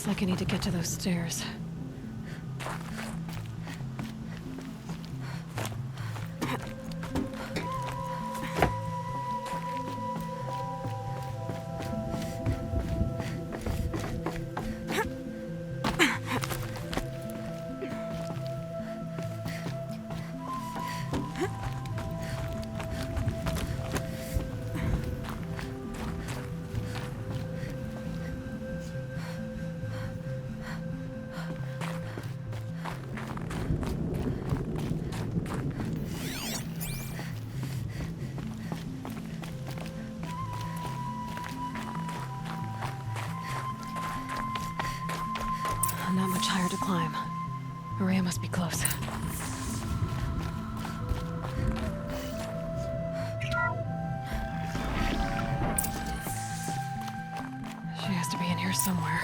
Looks like I need to get to those stairs. Not much higher to climb. Maria must be close. She has to be in here somewhere.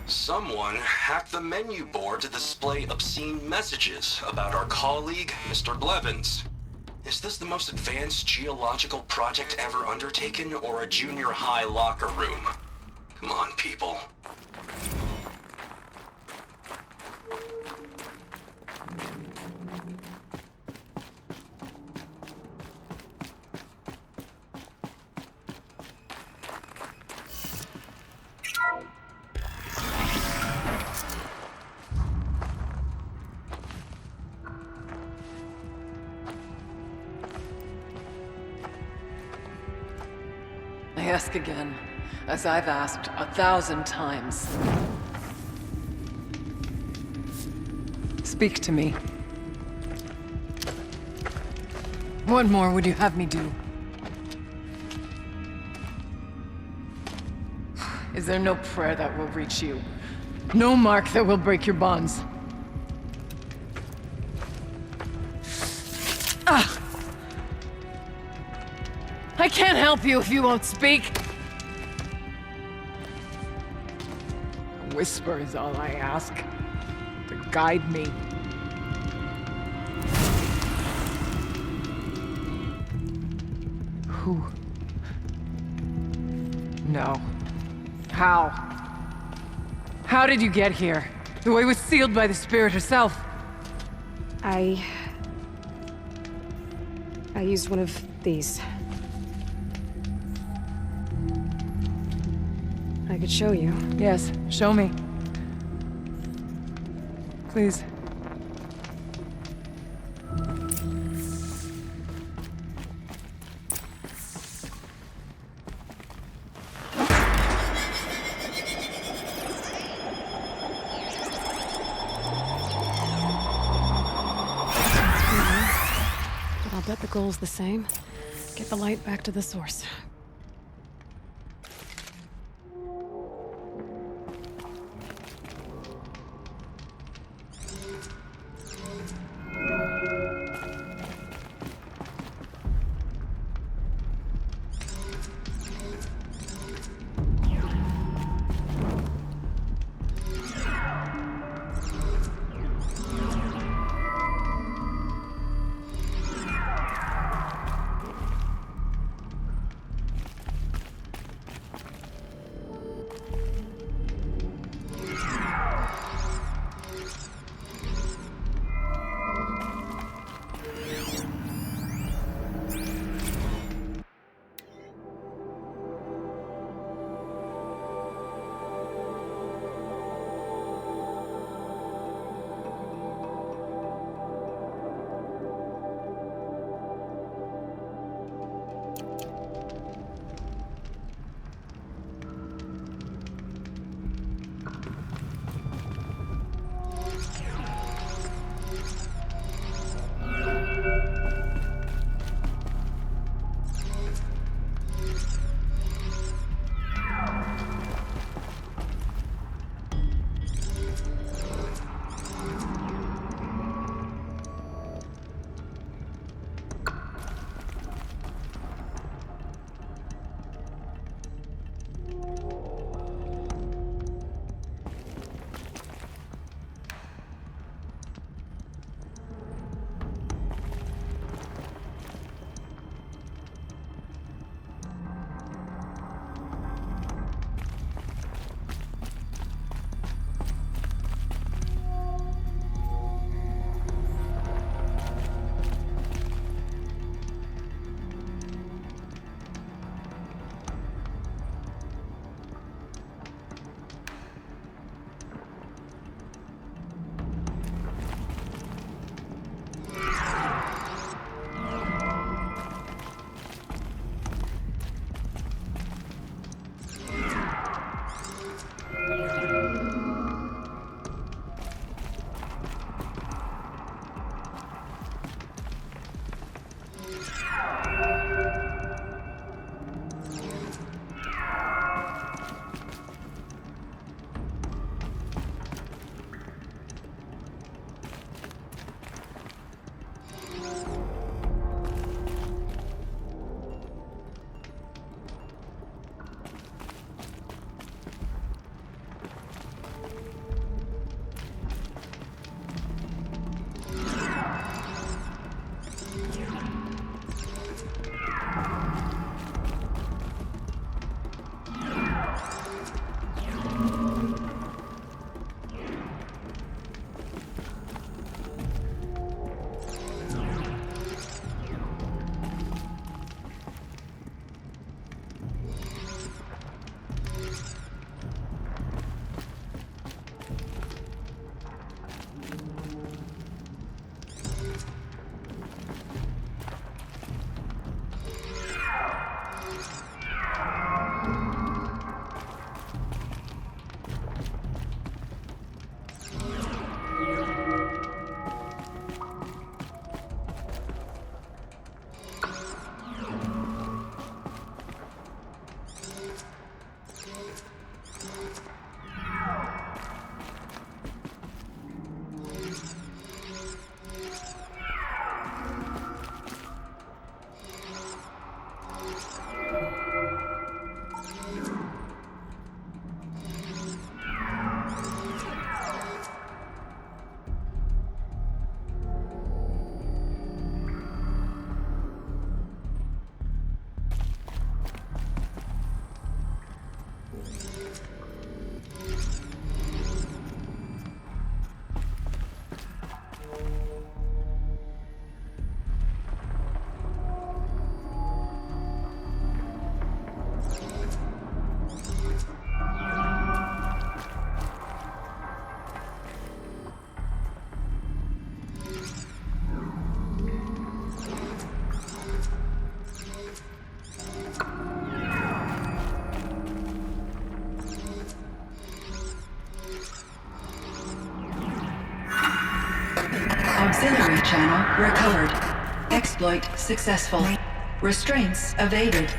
Someone hacked the menu board to display obscene messages about our colleague, Mr. Blevins. Is this the most advanced geological project ever undertaken, or a junior high locker room? Come on, people. I ask again, as I've asked 1,000 times. Speak to me. What more would you have me do? Is there no prayer that will reach you? No mark that will break your bonds? Ah! I can't help you if you won't speak! A whisper is all I ask. To guide me. Who? No. How? How did you get here? The way was sealed by the Spirit herself. I used one of these. I could show you. Yes, show me. Please. But I'll bet the goal's the same. Get the light back to the source. Auxiliary channel recovered. Exploit successful. Restraints evaded.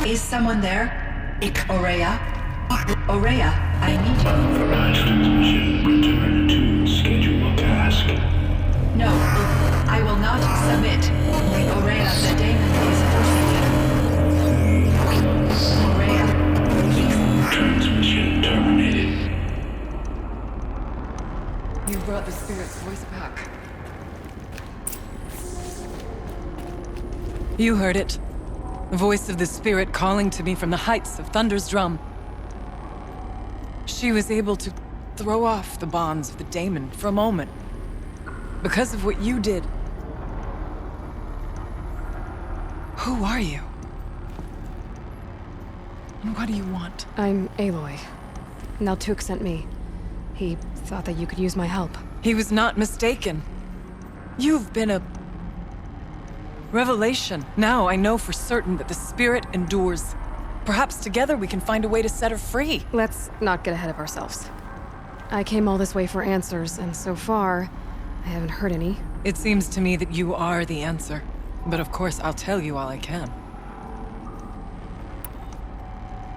Is someone there? Aurea? Aurea, I need you. Arise transmission. Return to scheduled task. No, I will not submit. Aurea, the daemon is forcing you. Aurea, please. Transmission terminated. You brought the spirit's voice back. You heard it. The voice of the spirit calling to me from the heights of Thunder's Drum. She was able to throw off the bonds of the daemon for a moment. Because of what you did. Who are you? And what do you want? I'm Aloy. Naltuk sent me. He thought that you could use my help. He was not mistaken. You've been a revelation. Now I know for certain that the spirit endures. Perhaps together we can find a way to set her free. Let's not get ahead of ourselves. I came all this way for answers, and so far, I haven't heard any. It seems to me that you are the answer. But of course, I'll tell you all I can.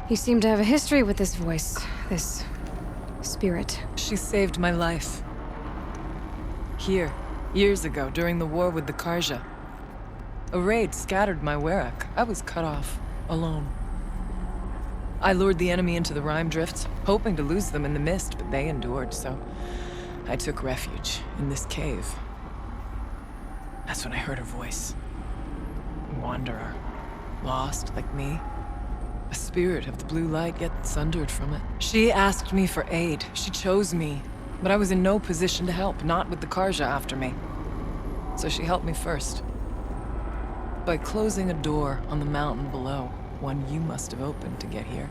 You seem to have a history with this voice, this spirit. She saved my life. Here, years ago, during the war with the Karja. A raid scattered my Werak. I was cut off, alone. I lured the enemy into the Rime Drifts, hoping to lose them in the mist, but they endured, so I took refuge in this cave. That's when I heard her voice. A wanderer, lost like me. A spirit of the blue light, yet sundered from it. She asked me for aid. She chose me, but I was in no position to help, not with the Karja after me. So she helped me first. By closing a door on the mountain below, one you must have opened to get here.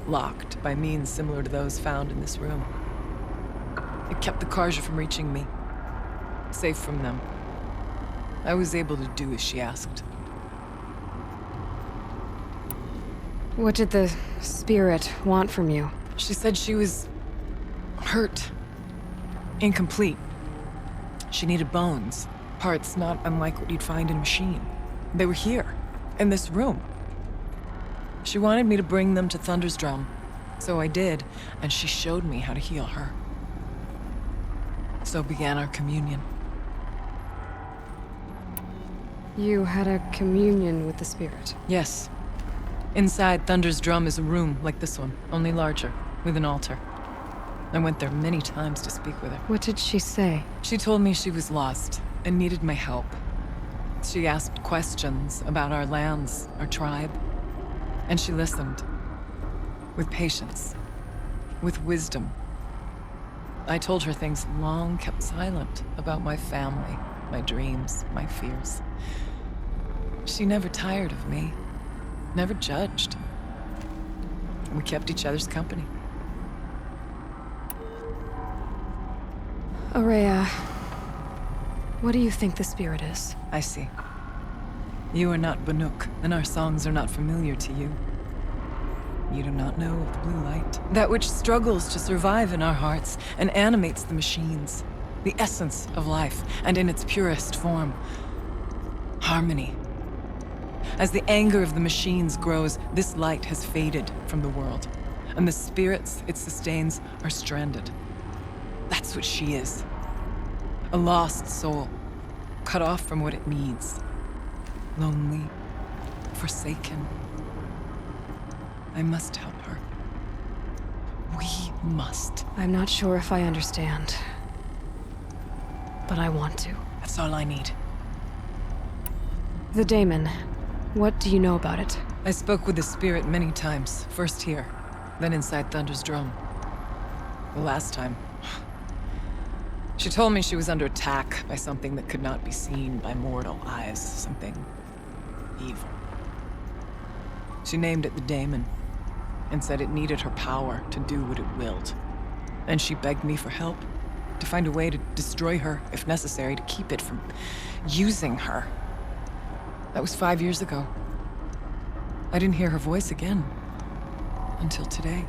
Locked by means similar to those found in this room. It kept the Karja from reaching me. Safe from them. I was able to do as she asked. What did the spirit want from you? She said she was hurt. Incomplete. She needed bones. Parts not unlike what you'd find in a machine. They were here, in this room. She wanted me to bring them to Thunder's Drum. So I did, and she showed me how to heal her. So began our communion. You had a communion with the spirit. Yes. Inside Thunder's Drum is a room like this one, only larger, with an altar. I went there many times to speak with her. What did she say? She told me she was lost and needed my help. She asked questions about our lands, our tribe, and she listened. With patience. With wisdom. I told her things long kept silent about my family, my dreams, my fears. She never tired of me. Never judged. We kept each other's company. Aurea, what do you think the spirit is? I see. You are not Banuk, and our songs are not familiar to you. You do not know of the blue light. That which struggles to survive in our hearts and animates the machines. The essence of life, and in its purest form. Harmony. As the anger of the machines grows, this light has faded from the world, and the spirits it sustains are stranded. That's what she is. A lost soul, cut off from what it needs. Lonely, forsaken. I must help her. We must. I'm not sure if I understand, but I want to. That's all I need. The daemon. What do you know about it? I spoke with the spirit many times, first here, then inside Thunder's Drum. The last time, she told me she was under attack by something that could not be seen by mortal eyes, something evil. She named it the daemon, and said it needed her power to do what it willed. And she begged me for help, to find a way to destroy her, if necessary, to keep it from using her. That was 5 years ago. I didn't hear her voice again. Until today.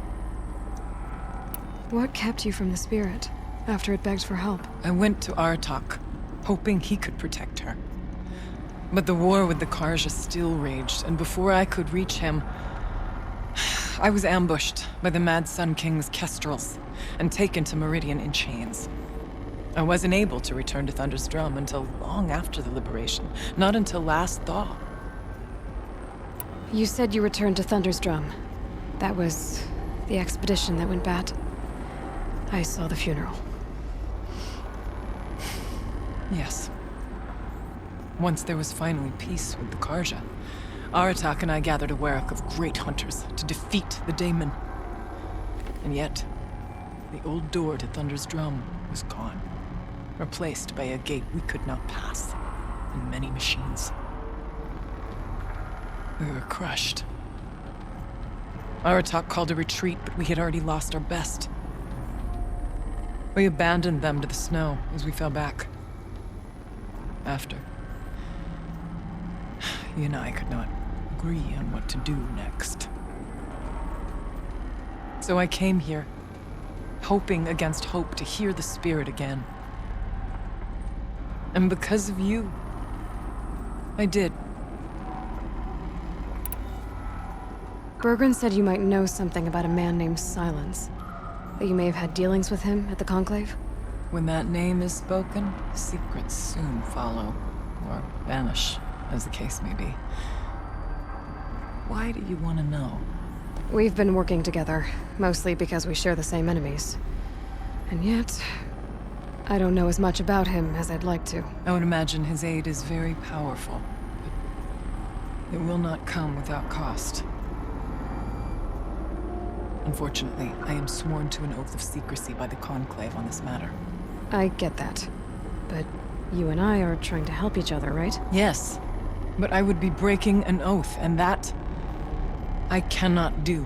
What kept you from the spirit? after it begged for help? I went to Aratak, hoping he could protect her. But the war with the Karja still raged, and before I could reach him, I was ambushed by the Mad Sun King's Kestrels and taken to Meridian in chains. I wasn't able to return to Thunder's Drum until long after the liberation, not until last thaw. You said you returned to Thunder's Drum. That was the expedition that went bad. I saw the funeral. Yes. Once there was finally peace with the Karja, Aratak and I gathered a Werak of great hunters to defeat the Daemon. And yet, the old door to Thunder's Drum was gone, replaced by a gate we could not pass, and many machines. We were crushed. Aratak called a retreat, but we had already lost our best. We abandoned them to the snow as we fell back. After, he and I could not agree on what to do next. So I came here, hoping against hope to hear the spirit again. And because of you, I did. Bergren said you might know something about a man named Silence. That you may have had dealings with him at the Conclave? When that name is spoken, secrets soon follow, or vanish, as the case may be. Why do you want to know? We've been working together, mostly because we share the same enemies. And yet, I don't know as much about him as I'd like to. I would imagine his aid is very powerful, but it will not come without cost. Unfortunately, I am sworn to an oath of secrecy by the Conclave on this matter. I get that. But you and I are trying to help each other, right? Yes, but I would be breaking an oath, and that I cannot do.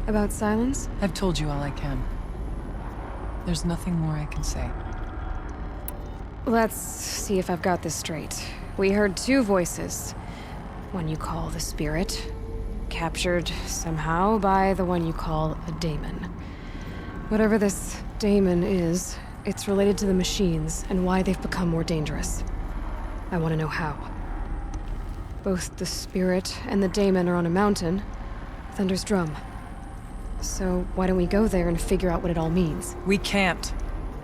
About Silence? I've told you all I can. There's nothing more I can say. Let's see if I've got this straight. We heard two voices. One you call the Spirit, captured somehow by the one you call a Daemon. Whatever this Daemon is, it's related to the machines and why they've become more dangerous. I want to know how. Both the Spirit and the Daemon are on a mountain, Thunder's Drum. So why don't we go there and figure out what it all means? We can't.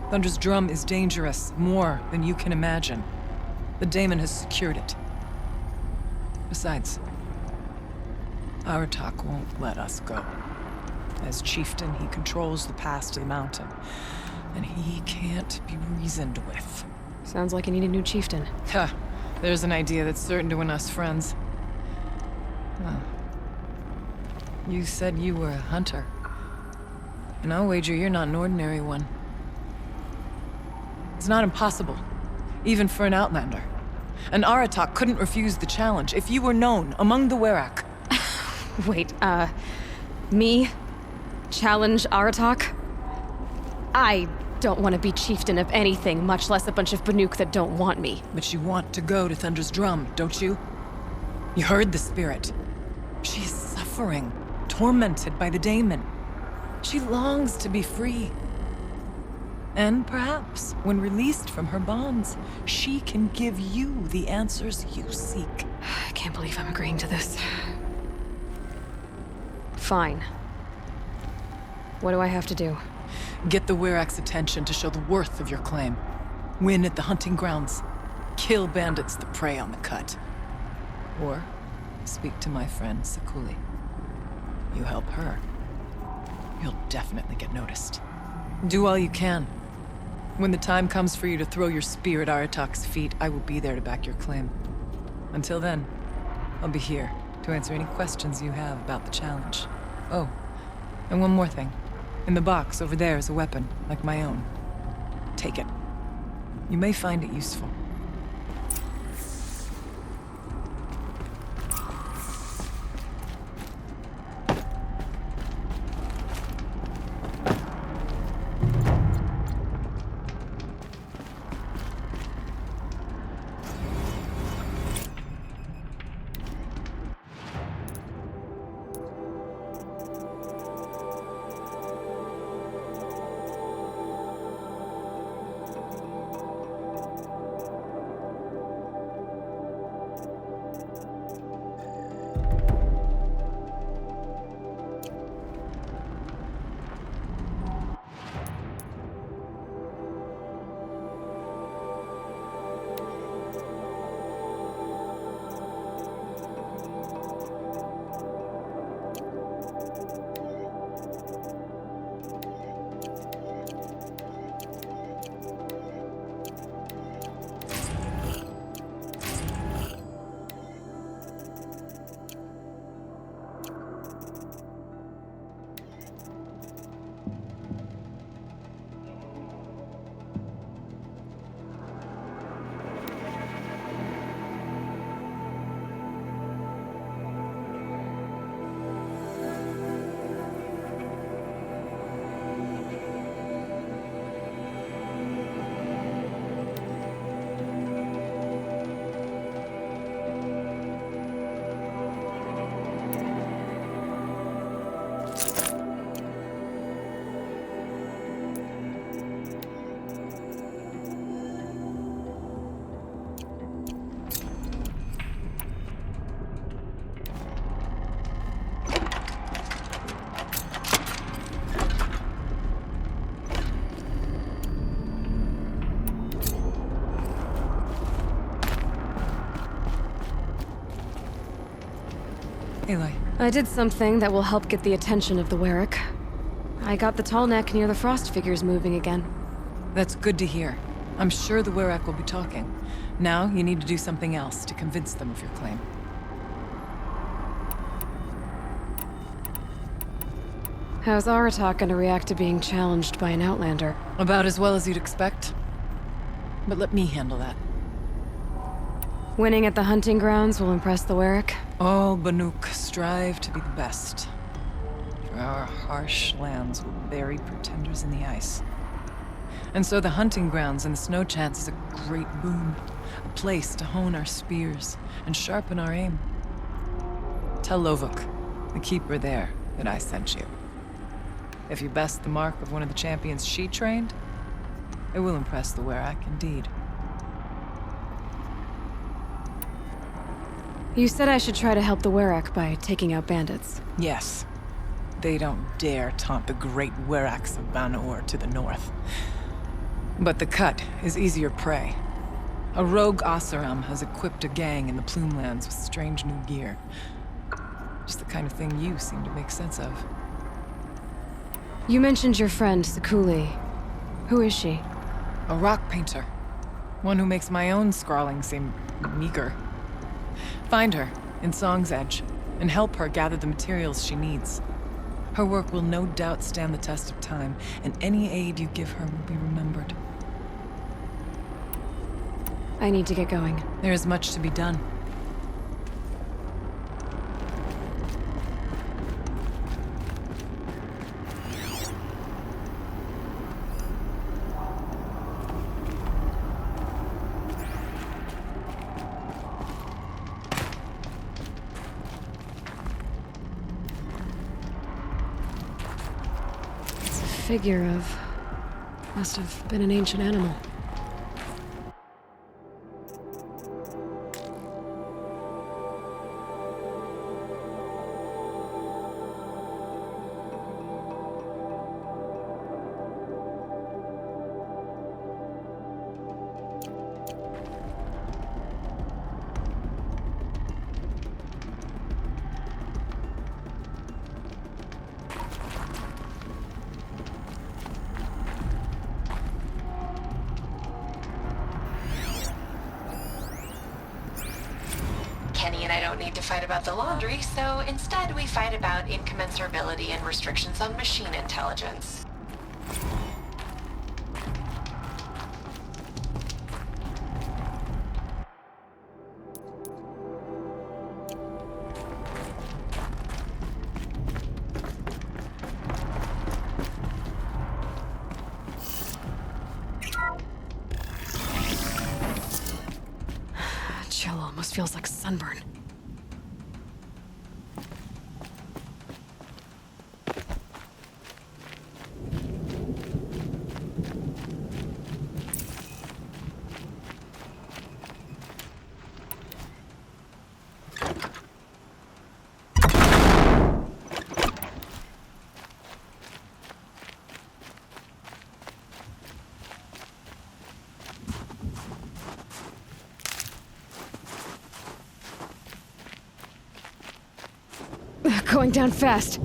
Thunder's Drum is dangerous, more than you can imagine. The Daemon has secured it. Besides, Aratak won't let us go. As chieftain, he controls the pass to the mountain, and he can't be reasoned with. Sounds like you need a new chieftain. Huh. There's an idea that's certain to win us friends. Well, you said you were a hunter. And I'll wager you're not an ordinary one. It's not impossible, even for an outlander. And Aratak couldn't refuse the challenge if you were known among the Werak. Wait, me? Challenge Aratak? I don't want to be chieftain of anything, much less a bunch of Banuk that don't want me. But you want to go to Thunder's Drum, don't you? You heard the spirit. She is suffering, tormented by the Daemon. She longs to be free. And perhaps, when released from her bonds, she can give you the answers you seek. I can't believe I'm agreeing to this. Fine. What do I have to do? Get the Werak's attention to show the worth of your claim. Win at the hunting grounds. Kill bandits that prey on the cut. Or speak to my friend Sakuli. You help her, you'll definitely get noticed. Do all you can. When the time comes for you to throw your spear at Aratak's feet, I will be there to back your claim. Until then, I'll be here to answer any questions you have about the challenge. Oh, and one more thing. In the box over there is a weapon, like my own. Take it. You may find it useful. Aloy, I did something that will help get the attention of the Warwick. I got the tall neck near the frost figures moving again. that's good to hear. I'm sure the Werak will be talking. Now, you need to do something else to convince them of your claim. How's Aratak gonna react to being challenged by an Outlander? About as well as you'd expect. But let me handle that. Winning at the hunting grounds will impress the Warwick. All Banuk strive to be the best. For our harsh lands will bury pretenders in the ice. And so the hunting grounds and the snow chance is a great boon. A place to hone our spears and sharpen our aim. Tell Lovuk, the keeper there, that I sent you. If you best the mark of one of the champions she trained, it will impress the Werak indeed. You said I should try to help the Warwick by taking out bandits. Yes. They don't dare taunt the great Weraks of Banor to the north. But the Cut is easier prey. A rogue Oseram has equipped a gang in the Plumelands with strange new gear. Just the kind of thing you seem to make sense of. You mentioned your friend, Sekuli. Who is she? A rock painter. One who makes my own scrawling seem meager. Find her in Song's Edge and help her gather the materials she needs. Her work will no doubt stand the test of time, and any aid you give her will be remembered. I need to get going. There is much to be done. It's a figure of... must have been an ancient animal. Kenny and I don't need to fight about the laundry, so instead we fight about incommensurability and restrictions on machine intelligence. Chill almost feels like sunburn. Going down fast.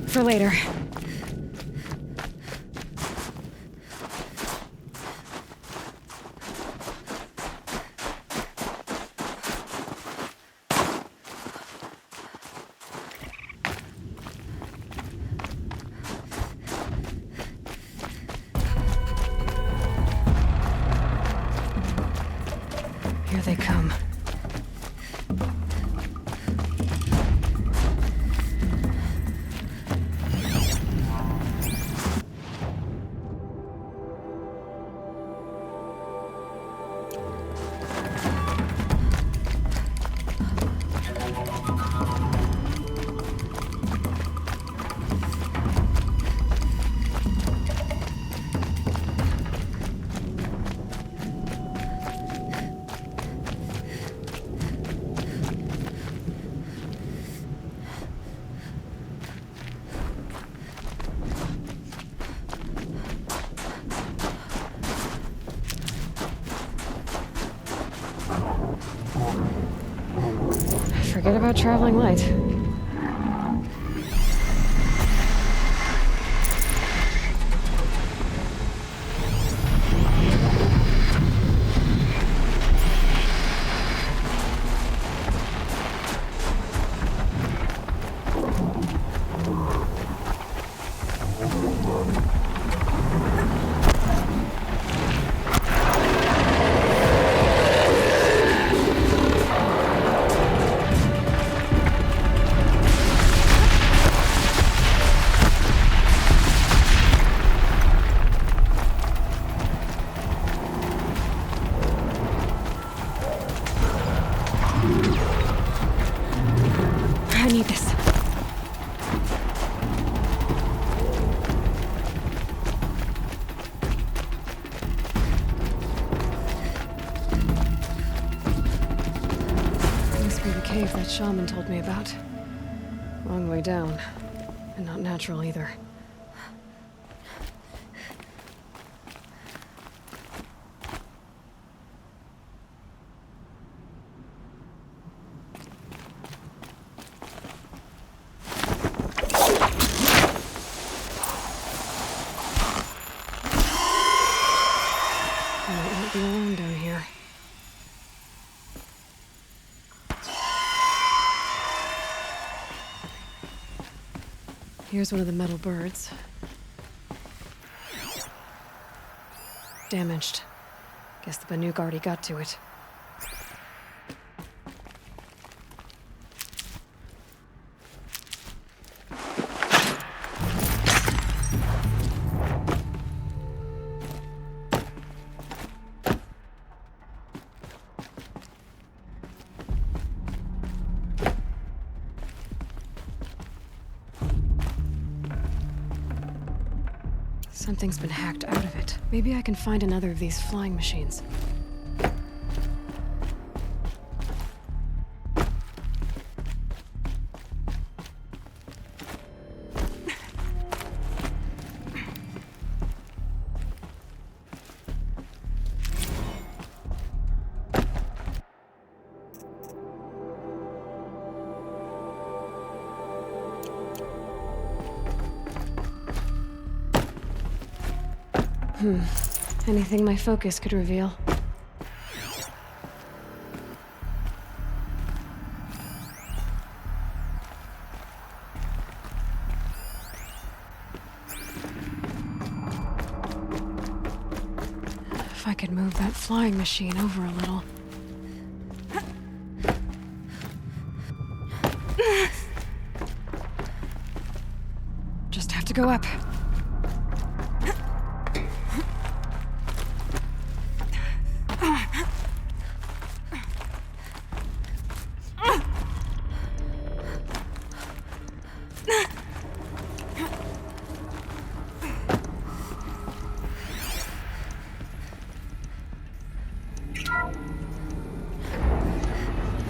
For later. Here they come. Forget about traveling light. I need this. Must be the cave that shaman told me about. Long way down. And not natural either. I might not be alone down here. Here's one of the metal birds. Damaged. Guess the Banuk already got to it. Something's been hacked out of it. Maybe I can find another of these flying machines. Anything my focus could reveal. If I could move that flying machine over a little. Just have to go up.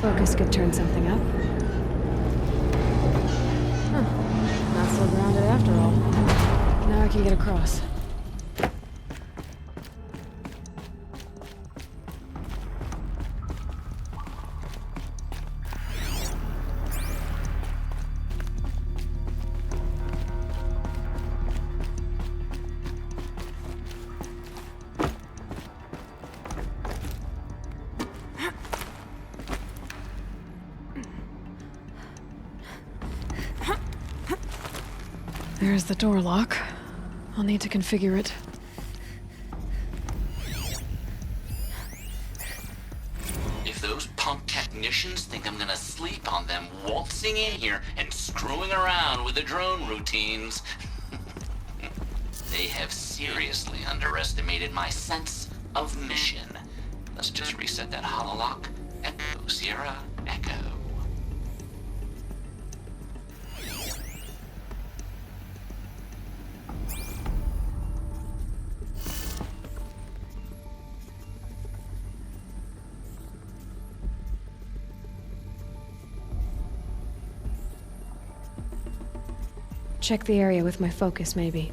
Focus could turn something up. Huh. Not so grounded after all. Now I can get across. There's the door lock. I'll need to configure it. If those punk technicians think I'm gonna sleep on them waltzing in here and screwing around with the drone routines, they have seriously underestimated my sense of mission. Let's just reset that hololock. Echo, Sierra, Echo. Check the area with my focus, maybe.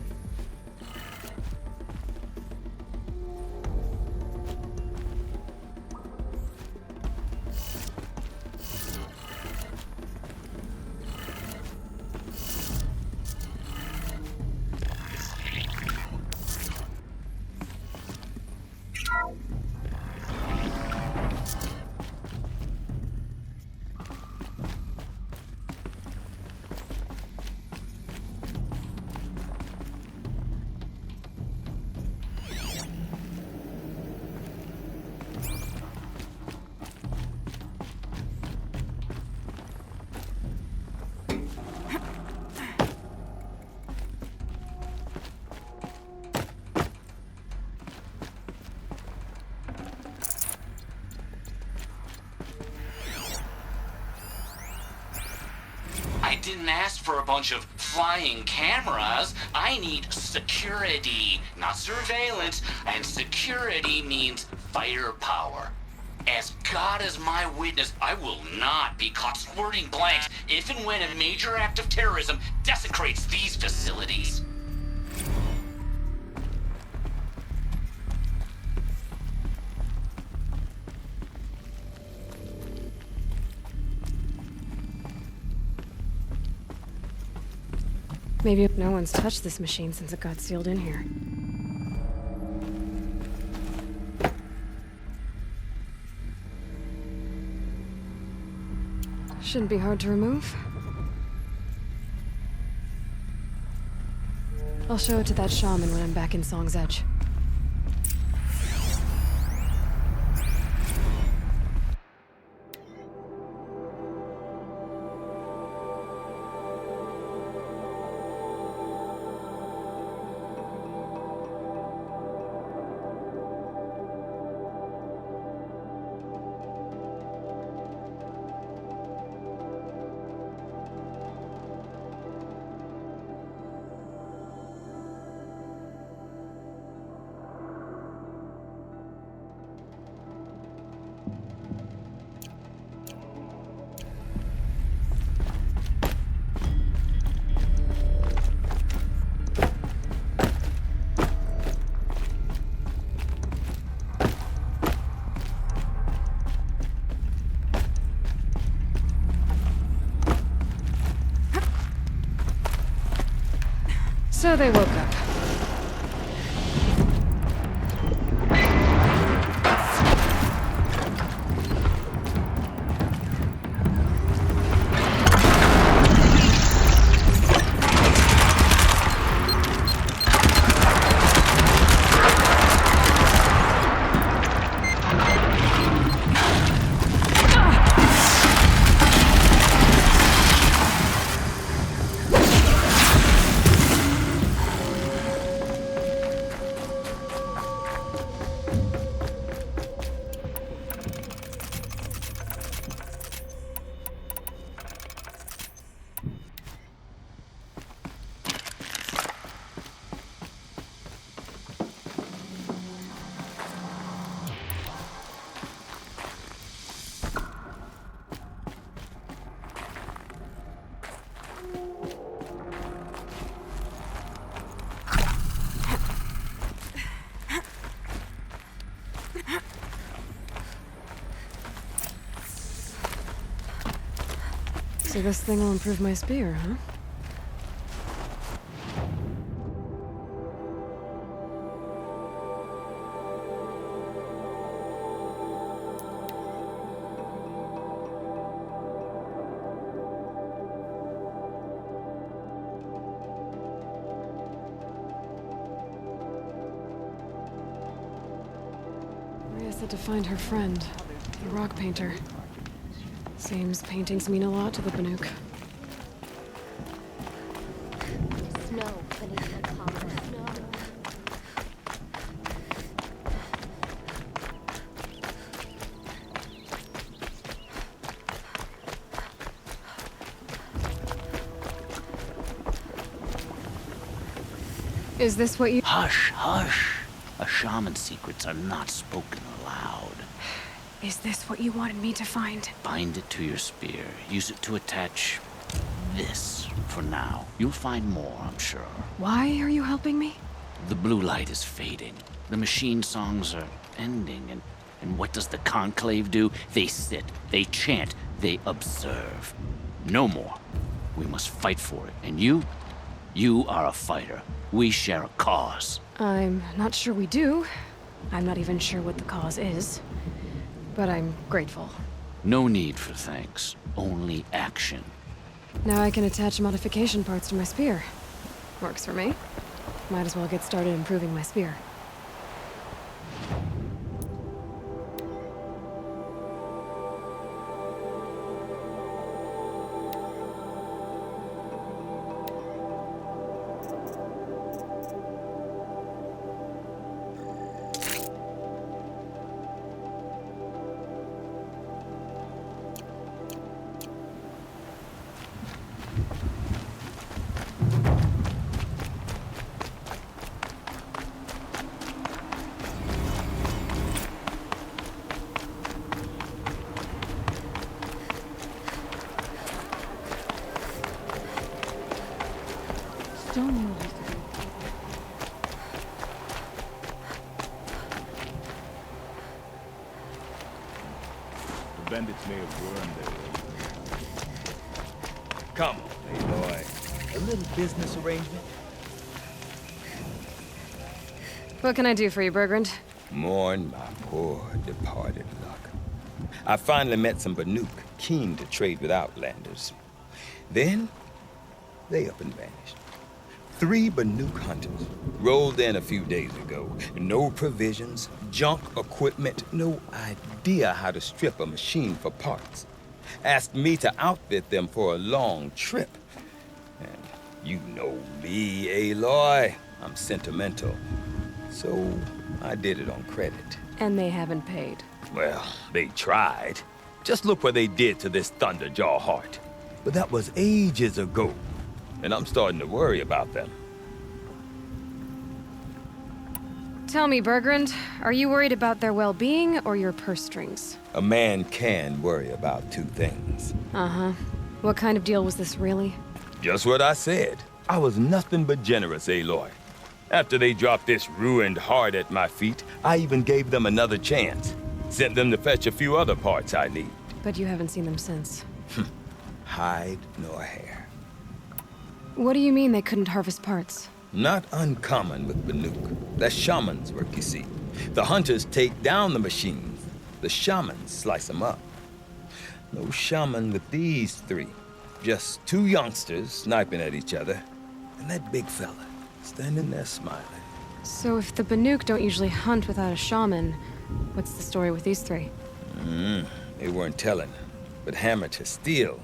I didn't ask for a bunch of flying cameras. I need security, not surveillance. And security means firepower. As God is my witness, I will not be caught squirting blanks if and when a major act of terrorism desecrates these facilities. Maybe no one's touched this machine since it got sealed in here. Shouldn't be hard to remove. I'll show it to that shaman when I'm back in Song's Edge. So they woke up. So this thing will improve my spear, huh? said to find her friend, the rock painter. Seems paintings mean a lot to the Banuk. Snow beneath the collar. Snow. Is this what you— Hush, hush. A shaman's secrets are not spoken aloud. Is this what you wanted me to find? Bind it to your spear. Use it to attach this for now. You'll find more, I'm sure. Why are you helping me? The blue light is fading. The machine songs are ending, and what does the Conclave do? They sit, they chant, they observe. No more. We must fight for it, and you are a fighter. We share a cause. I'm not sure we do. I'm not even sure what the cause is. But I'm grateful. No need for thanks, only action. Now I can attach modification parts to my spear. Works for me. Might as well get started improving my spear. The bandits may have wormed their way. Come on, Aloy. A little business arrangement? What can I do for you, Bergrand? Mourn my poor departed luck. I finally met some Banuk keen to trade with Outlanders. Then, they up and vanished. 3 Banuk hunters rolled in a few days ago. No provisions, junk equipment, no idea how to strip a machine for parts. Asked me to outfit them for a long trip. And you know me, Aloy. I'm sentimental. So I did it on credit. And they haven't paid. Well, they tried. Just look what they did to this Thunderjaw heart. But that was ages ago. And I'm starting to worry about them. Tell me, Bergrand, are you worried about their well-being or your purse strings? A man can worry about 2 things. Uh-huh. What kind of deal was this, really? Just what I said. I was nothing but generous, Aloy. After they dropped this ruined heart at my feet, I even gave them another chance. Sent them to fetch a few other parts I need. But you haven't seen them since. Hide nor hair. What do you mean they couldn't harvest parts? Not uncommon with Banuk. That's shaman's work, you see. The hunters take down the machines. The shamans slice them up. No shaman with these 3. Just 2 youngsters sniping at each other. And that big fella standing there smiling. So if the Banuk don't usually hunt without a shaman, what's the story with these 3? They weren't telling. But hammer to steel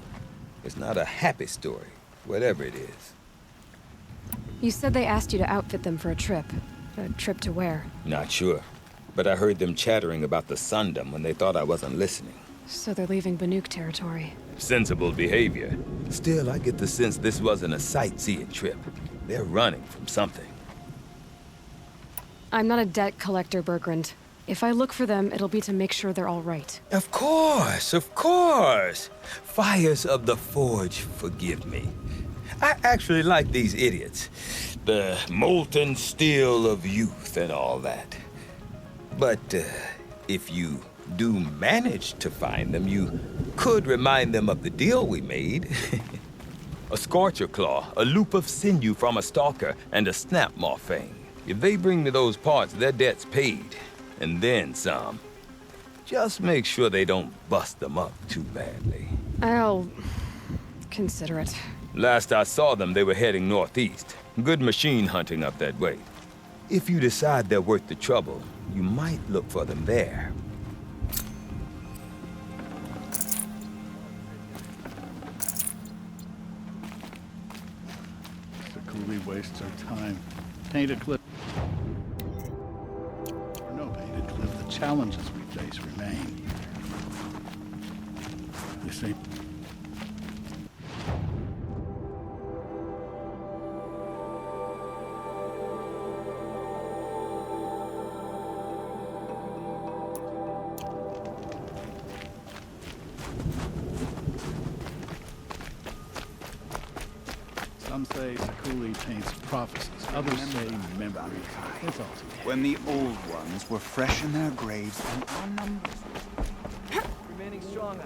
is not a happy story, whatever it is. You said they asked you to outfit them for a trip. A trip to where? Not sure. But I heard them chattering about the Sundom when they thought I wasn't listening. So they're leaving Banuk territory. Sensible behavior. Still, I get the sense this wasn't a sightseeing trip. They're running from something. I'm not a debt collector, Bergrand. If I look for them, it'll be to make sure they're all right. Of course, of course. Fires of the Forge forgive me. I actually like these idiots. The molten steel of youth and all that. But if you do manage to find them, you could remind them of the deal we made. A Scorcher Claw, a loop of sinew from a stalker, and a Snapmaw Fang. If they bring me those parts, their debt's paid. And then some. Just make sure they don't bust them up too badly. I'll consider it. Last I saw them, they were heading northeast. Good machine hunting up that way. If you decide they're worth the trouble, you might look for them there. truly wastes our time. Painted cliff. Or no painted cliff, the challenges we face remain. You see, some say Sakuli paints prophecies, others say memories. It's all together. When the old ones were fresh in their graves and our numbers Remaining strong.